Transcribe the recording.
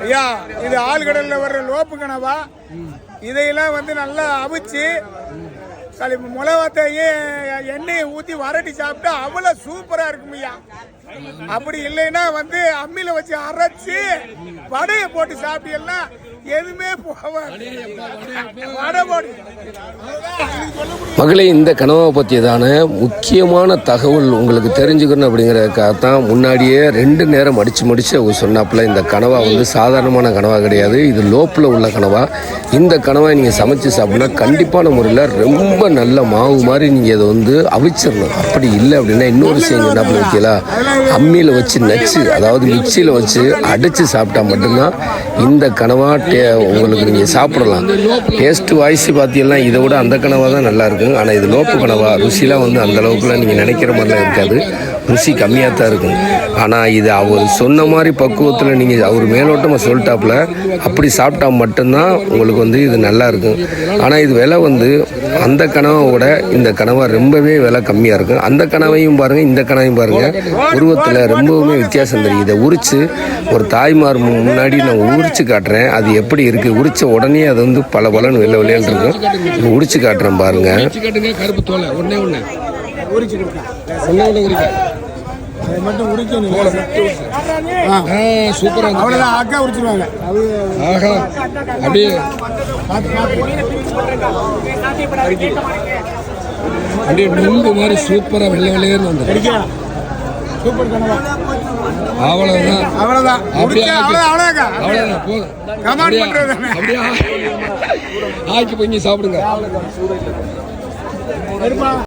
ஐயா இது ஆழ்கடல்ல வர்ற லோப்பு கனவா. இதையெல்லாம் வந்து நல்லா அவிச்சு மிளகாத்தையும் எண்ணெயை ஊற்றி வரட்டி சாப்பிட்டா அவ்வளோ சூப்பராக இருக்கும் ஐயா. அப்படி இல்லைன்னா வந்து அம்மியில் வச்சு அரைச்சி வடையை போட்டு சாப்பிட்டீங்கன்னா எதுவுமே மகளே, இந்த கனவை பற்றியதான முக்கியமான தகவல் உங்களுக்கு தெரிஞ்சுக்கணும் அப்படிங்கிறதுக்காகத்தான் முன்னாடியே 2 நேரம் அடித்து அவங்க சொன்னாப்புல இந்த கனவா வந்து சாதாரணமான கனவா கிடையாது, இது லோப்பில் உள்ள கனவா. இந்த கனவை நீங்கள் சமைச்சு சாப்பிட்னா கண்டிப்பான முறையில் ரொம்ப நல்ல மாவு மாதிரி நீங்கள் இதை வந்து அவிச்சிடணும். அப்படி இல்லை அப்படின்னா இன்னொரு விஷயம் என்ன பண்ணிருக்கீங்களா, அம்மியில் வச்சு நச்சு, அதாவது மிக்சியில் வச்சு அடித்து சாப்பிட்டா மட்டும்தான் இந்த கனவா உங்களுக்கு நீங்கள் சாப்பிடலாம். டேஸ்ட் வாய்ஸ் பார்த்தீங்கன்னா இதை விட அந்த கனவா தான் நல்லாயிருக்கும். ஆனால் இது லோப்பு கனவா, ருசிலாம் வந்து அந்த அளவுக்குலாம் நீங்கள் நினைக்கிற மாதிரிலாம் இருக்காது, ருசி கம்மியாக தான் இருக்கும். ஆனால் இது அவர் சொன்ன மாதிரி பக்குவத்தில் நீங்கள் அவர் மேலோட்டமாக சொல்லிட்டாப்புல அப்படி சாப்பிட்டா மட்டும்தான் உங்களுக்கு வந்து இது நல்லாயிருக்கும். ஆனால் இது விலை வந்து அந்த கனவோட இந்த கனவா ரொம்பவே விலை கம்மியாக இருக்கும். அந்த கனவையும் பாருங்கள், இந்த கனவையும் பாருங்கள், உருவத்தில் ரொம்பவுமே வித்தியாசம் தெரியும். இதை உரித்து ஒரு தாய்மார் முன்னாடி நான் உரித்து காட்டுறேன், அது எப்படி இருக்குது. உரித்த உடனே அது வந்து பல பலன்னு வெள்ளை வெள்ளையான்னு இருக்கும். உரிச்சு காட்டுறேன் பாருங்க. கருப்பு தோலை ஒன்னே ஒன்று சூப்பரா அக்கா உரிச்சிருவாங்க. அப்படியே அப்படியே நுங்கு மாதிரி சூப்பரா வெள்ளை வெள்ளையன்னு வந்து அவ்வளவுதான். ஆக்கி போய் சாப்பிடுங்க.